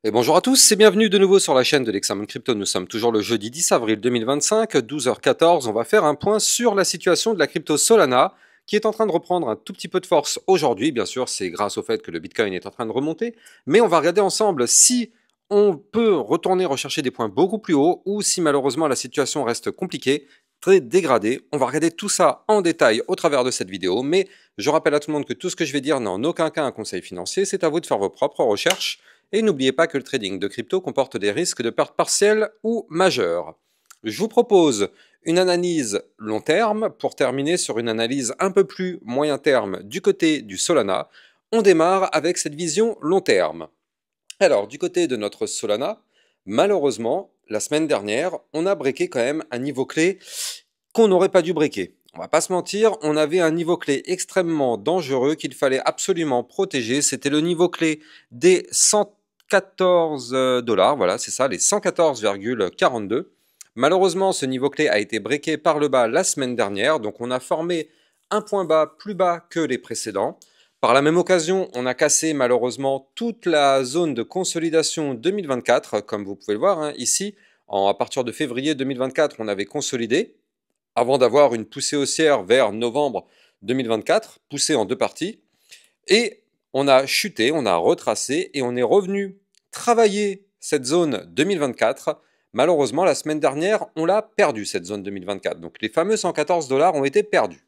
Et bonjour à tous et bienvenue de nouveau sur la chaîne de l'Examen Crypto. Nous sommes toujours le jeudi 10 avril 2025, 12h14. On va faire un point sur la situation de la crypto Solana qui est en train de reprendre un tout petit peu de force aujourd'hui. Bien sûr, c'est grâce au fait que le Bitcoin est en train de remonter. Mais on va regarder ensemble si on peut retourner rechercher des points beaucoup plus hauts ou si malheureusement la situation reste compliquée, très dégradée. On va regarder tout ça en détail au travers de cette vidéo. Mais je rappelle à tout le monde que tout ce que je vais dire n'est en aucun cas un conseil financier. C'est à vous de faire vos propres recherches. Et n'oubliez pas que le trading de crypto comporte des risques de perte partielle ou majeure. Je vous propose une analyse long terme pour terminer sur une analyse un peu plus moyen terme du côté du Solana. On démarre avec cette vision long terme. Alors, du côté de notre Solana, malheureusement, la semaine dernière, on a breaké quand même un niveau clé qu'on n'aurait pas dû breaker. On va pas se mentir, on avait un niveau clé extrêmement dangereux qu'il fallait absolument protéger. C'était le niveau clé des 114 dollars, voilà, c'est ça, les 114,42. Malheureusement, ce niveau clé a été breaké par le bas la semaine dernière, donc on a formé un point bas plus bas que les précédents. Par la même occasion, on a cassé malheureusement toute la zone de consolidation 2024, comme vous pouvez le voir ici. À partir de février 2024, on avait consolidé avant d'avoir une poussée haussière vers novembre 2024, poussée en deux parties. Et on a chuté, on a retracé et on est revenu travailler cette zone 2024. Malheureusement, la semaine dernière, on l'a perdu, cette zone 2024. Donc les fameux 114 dollars ont été perdus.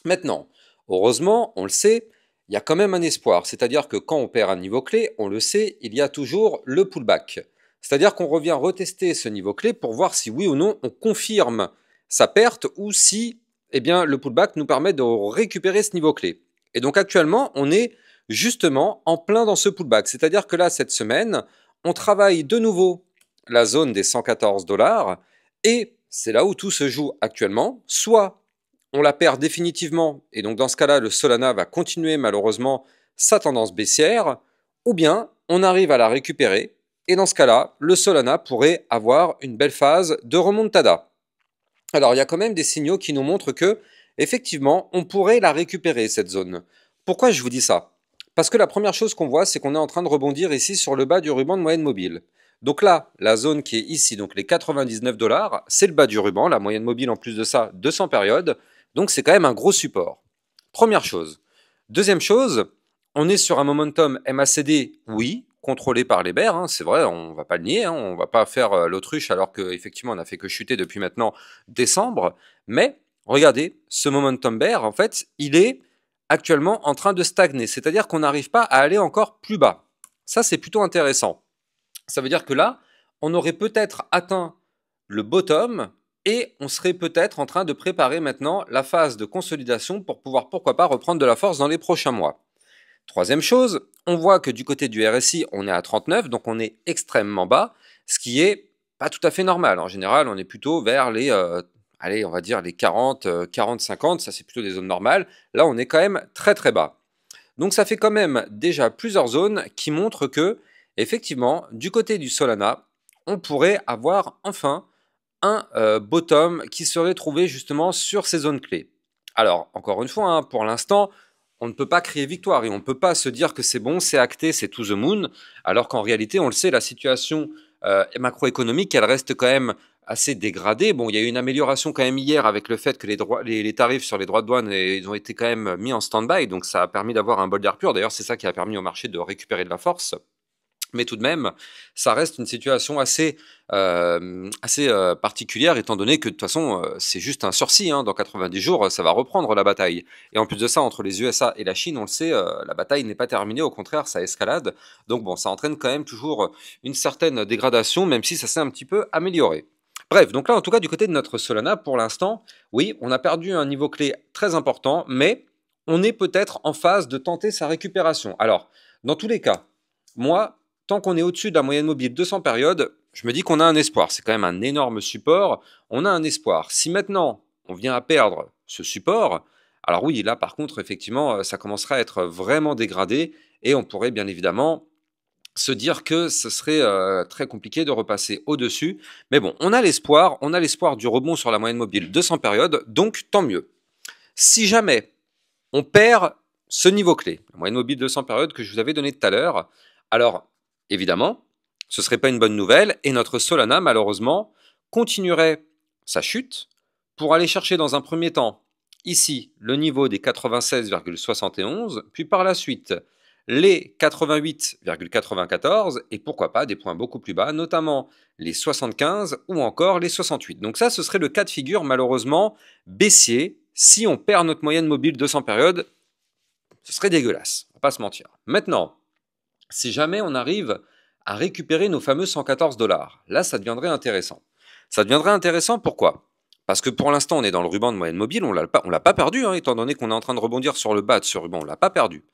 Maintenant, heureusement, on le sait, il y a quand même un espoir. C'est-à-dire que quand on perd un niveau clé, on le sait, il y a toujours le pullback. C'est-à-dire qu'on revient retester ce niveau clé pour voir si oui ou non on confirme sa perte ou si le pullback nous permet de récupérer ce niveau clé. Et donc actuellement, on est justement en plein dans ce pullback. C'est-à-dire que là, cette semaine, on travaille de nouveau la zone des 114 dollars et c'est là où tout se joue actuellement. Soit on la perd définitivement et donc dans ce cas-là, le Solana va continuer malheureusement sa tendance baissière, ou bien on arrive à la récupérer et dans ce cas-là, le Solana pourrait avoir une belle phase de remontada. Alors, il y a quand même des signaux qui nous montrent que, effectivement, on pourrait la récupérer, cette zone. Pourquoi je vous dis ça? Parce que la première chose qu'on voit, c'est qu'on est en train de rebondir ici sur le bas du ruban de moyenne mobile. Donc là, la zone qui est ici, donc les 99 dollars, c'est le bas du ruban, la moyenne mobile en plus de ça, 200 périodes. Donc c'est quand même un gros support. Première chose. Deuxième chose, on est sur un momentum MACD, oui, contrôlé par les bears, c'est vrai, on va pas le nier, on va pas faire l'autruche alors qu'effectivement on a fait que chuter depuis maintenant décembre, mais regardez, ce momentum bear, en fait, il est actuellement en train de stagner, c'est-à-dire qu'on n'arrive pas à aller encore plus bas. Ça, c'est plutôt intéressant. Ça veut dire que là, on aurait peut-être atteint le bottom et on serait peut-être en train de préparer maintenant la phase de consolidation pour pouvoir, pourquoi pas, reprendre de la force dans les prochains mois. Troisième chose, on voit que du côté du RSI, on est à 39, donc on est extrêmement bas, ce qui est pas tout à fait normal. En général, on est plutôt vers les, allez, on va dire les 40, 40, 50, ça c'est plutôt des zones normales. Là, on est quand même très très bas. Donc ça fait quand même déjà plusieurs zones qui montrent que, effectivement, du côté du Solana, on pourrait avoir enfin un bottom qui serait trouvé justement sur ces zones clés. Alors, encore une fois, pour l'instant, on ne peut pas crier victoire et on ne peut pas se dire que c'est bon, c'est acté, c'est to the moon, alors qu'en réalité, on le sait, la situation macroéconomique, elle reste quand même assez dégradée. Bon, il y a eu une amélioration quand même hier avec le fait que les tarifs sur les droits de douane ils ont été quand même mis en stand-by, donc ça a permis d'avoir un bol d'air pur. D'ailleurs, c'est ça qui a permis au marché de récupérer de la force. Mais tout de même, ça reste une situation assez particulière, étant donné que de toute façon, c'est juste un sursis. Dans 90 jours, ça va reprendre la bataille. Et en plus de ça, entre les USA et la Chine, on le sait, la bataille n'est pas terminée. Au contraire, ça escalade. Donc bon, ça entraîne quand même toujours une certaine dégradation, même si ça s'est un petit peu amélioré. Bref, donc là, en tout cas, du côté de notre Solana, pour l'instant, oui, on a perdu un niveau clé très important, mais on est peut-être en phase de tenter sa récupération. Alors, dans tous les cas, moi, tant qu'on est au-dessus de la moyenne mobile 200 périodes, je me dis qu'on a un espoir. C'est quand même un énorme support. On a un espoir. Si maintenant, on vient à perdre ce support, alors oui, là, par contre, effectivement, ça commencera à être vraiment dégradé et on pourrait bien évidemment se dire que ce serait très compliqué de repasser au-dessus. Mais bon, on a l'espoir du rebond sur la moyenne mobile 200 périodes, donc tant mieux. Si jamais on perd ce niveau clé, la moyenne mobile 200 périodes que je vous avais donné tout à l'heure, alors évidemment, Ce serait pas une bonne nouvelle et notre Solana, malheureusement, continuerait sa chute pour aller chercher dans un premier temps, ici, le niveau des 96,71, puis par la suite, les 88,94 et pourquoi pas des points beaucoup plus bas, notamment les 75 ou encore les 68. Donc ça, ce serait le cas de figure, malheureusement, baissier. Si on perd notre moyenne mobile 200 périodes, ce serait dégueulasse, on va pas se mentir. Maintenant, si jamais on arrive à récupérer nos fameux 114 dollars, là, ça deviendrait intéressant. Ça deviendrait intéressant, pourquoi? Parce que pour l'instant, on est dans le ruban de moyenne mobile, on l'a pas perdu, hein, étant donné qu'on est en train de rebondir sur le bas de ce ruban, on l'a pas perdu.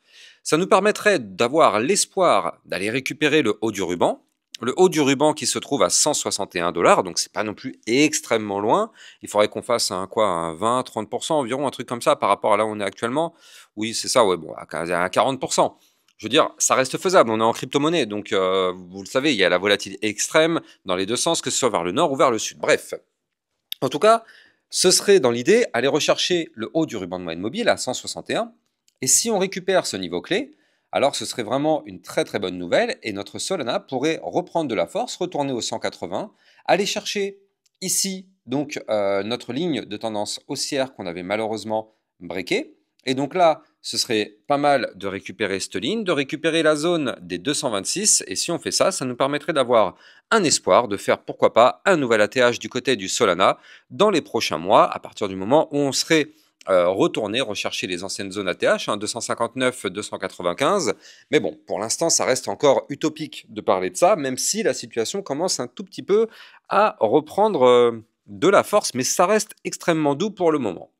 Ça nous permettrait d'avoir l'espoir d'aller récupérer le haut du ruban. Le haut du ruban qui se trouve à 161 dollars, donc c'est pas non plus extrêmement loin. Il faudrait qu'on fasse un 20-30% environ, un truc comme ça par rapport à là où on est actuellement. Oui, c'est ça, ouais, bon, à 40%. Je veux dire, ça reste faisable, on est en crypto-monnaie, donc vous le savez, il y a la volatilité extrême dans les deux sens, que ce soit vers le nord ou vers le sud. Bref, en tout cas, ce serait dans l'idée aller rechercher le haut du ruban de moyenne mobile à 161, et si on récupère ce niveau clé, alors ce serait vraiment une très très bonne nouvelle, et notre Solana pourrait reprendre de la force, retourner au 180, aller chercher ici donc notre ligne de tendance haussière qu'on avait malheureusement breakée, et donc là, ce serait pas mal de récupérer cette ligne, de récupérer la zone des 226, et si on fait ça, ça nous permettrait d'avoir un espoir de faire, pourquoi pas, un nouvel ATH du côté du Solana dans les prochains mois, à partir du moment où on serait retourner, rechercher les anciennes zones ATH, 259, 295, mais bon, pour l'instant, ça reste encore utopique de parler de ça, même si la situation commence un tout petit peu à reprendre de la force, mais ça reste extrêmement doux pour le moment.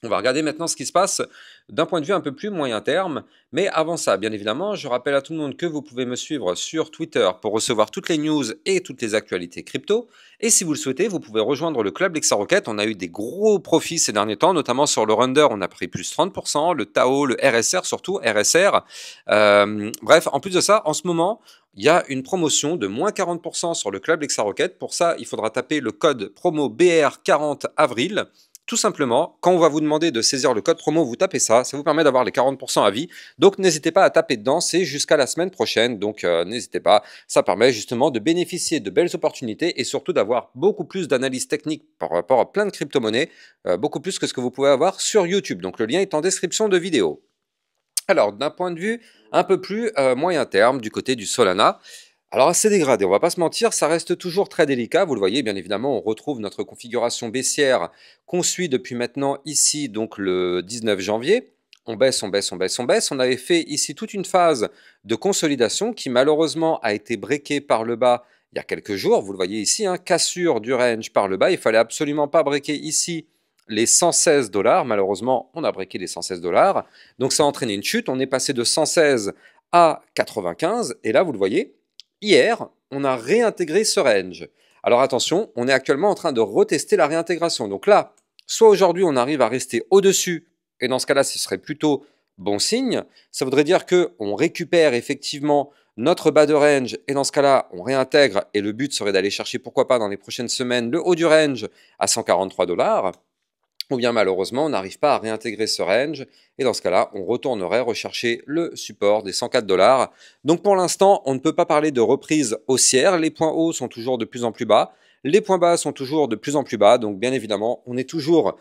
On va regarder maintenant ce qui se passe d'un point de vue un peu plus moyen terme. Mais avant ça, bien évidemment, je rappelle à tout le monde que vous pouvez me suivre sur Twitter pour recevoir toutes les news et toutes les actualités crypto. Et si vous le souhaitez, vous pouvez rejoindre le club Lexarocket. On a eu des gros profits ces derniers temps, notamment sur le Runder, on a pris plus 30%, le Tao, le RSR surtout, RSR. Bref, en plus de ça, en ce moment, il y a une promotion de moins 40% sur le club Lexarocket. Pour ça, il faudra taper le code promo BR40 avril. Tout simplement, quand on va vous demander de saisir le code promo, vous tapez ça, ça vous permet d'avoir les 40% à vie. Donc n'hésitez pas à taper dedans, c'est jusqu'à la semaine prochaine. Donc n'hésitez pas, ça permet justement de bénéficier de belles opportunités et surtout d'avoir beaucoup plus d'analyse technique par rapport à plein de crypto-monnaies, beaucoup plus que ce que vous pouvez avoir sur YouTube. Donc le lien est en description de vidéo. Alors d'un point de vue un peu plus moyen terme du côté du Solana, alors assez dégradé, on va pas se mentir, ça reste toujours très délicat. Vous le voyez, bien évidemment, on retrouve notre configuration baissière qu'on suit depuis maintenant ici, donc le 19 janvier. On baisse, on baisse, on baisse, on baisse. On avait fait ici toute une phase de consolidation qui malheureusement a été breakée par le bas il y a quelques jours. Vous le voyez ici, hein, cassure du range par le bas. Il fallait absolument pas breaker ici les 116 dollars. Malheureusement, on a breaké les 116 dollars. Donc ça a entraîné une chute. On est passé de 116 à 95. Et là, vous le voyez, hier, on a réintégré ce range. Alors attention, on est actuellement en train de retester la réintégration. Donc là, soit aujourd'hui on arrive à rester au-dessus, et dans ce cas-là, ce serait plutôt bon signe. Ça voudrait dire qu'on récupère effectivement notre bas de range, et dans ce cas-là, on réintègre, et le but serait d'aller chercher, pourquoi pas, dans les prochaines semaines, le haut du range à 143 dollars. Ou bien malheureusement, on n'arrive pas à réintégrer ce range, et dans ce cas-là, on retournerait rechercher le support des 104 dollars. Donc pour l'instant, on ne peut pas parler de reprise haussière, les points hauts sont toujours de plus en plus bas, les points bas sont toujours de plus en plus bas, donc bien évidemment, on est toujours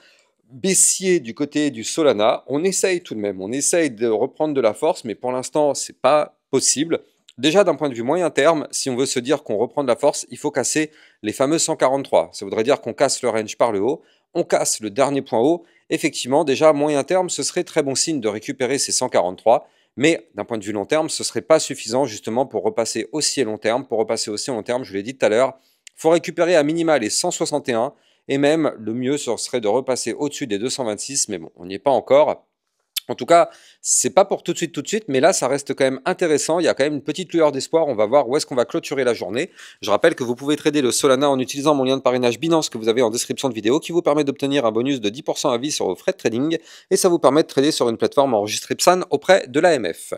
baissier du côté du Solana. On essaye tout de même, on essaye de reprendre de la force, mais pour l'instant, c'est pas possible. Déjà, d'un point de vue moyen terme, si on veut se dire qu'on reprend de la force, il faut casser les fameux 143. Ça voudrait dire qu'on casse le range par le haut, on casse le dernier point haut. Effectivement, déjà, à moyen terme, ce serait très bon signe de récupérer ces 143. Mais d'un point de vue long terme, ce ne serait pas suffisant justement pour repasser aussi à long terme. Pour repasser aussi à long terme, je vous l'ai dit tout à l'heure, il faut récupérer à minima les 161. Et même, le mieux, ce serait de repasser au-dessus des 226. Mais bon, on n'y est pas encore. En tout cas, c'est pas pour tout de suite, mais là, ça reste quand même intéressant. Il y a quand même une petite lueur d'espoir. On va voir où est-ce qu'on va clôturer la journée. Je rappelle que vous pouvez trader le Solana en utilisant mon lien de parrainage Binance que vous avez en description de vidéo qui vous permet d'obtenir un bonus de 10% à vie sur vos frais de trading et ça vous permet de trader sur une plateforme enregistrée PSAN auprès de l'AMF.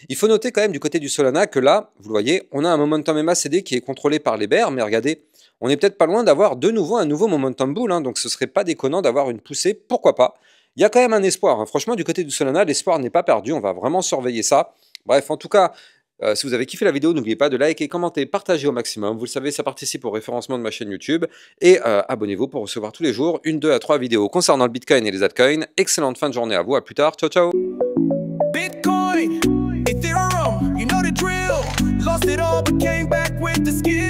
Il faut noter quand même du côté du Solana que là, vous le voyez, on a un momentum MACD qui est contrôlé par les bears, mais regardez, on n'est peut-être pas loin d'avoir de nouveau un nouveau momentum bull, hein, donc ce serait pas déconnant d'avoir une poussée, pourquoi pas. Il y a quand même un espoir, hein. Franchement, du côté du Solana, l'espoir n'est pas perdu, on va vraiment surveiller ça. Bref, en tout cas, Si vous avez kiffé la vidéo, n'oubliez pas de liker, commenter, partager au maximum. Vous le savez, ça participe au référencement de ma chaîne YouTube. Et abonnez-vous pour recevoir tous les jours 1, 2 à 3 vidéos concernant le Bitcoin et les altcoins. Excellente fin de journée à vous, à plus tard, ciao ciao. Bitcoin, Ethereum, you know the drill. Lost it all but came back with the skill.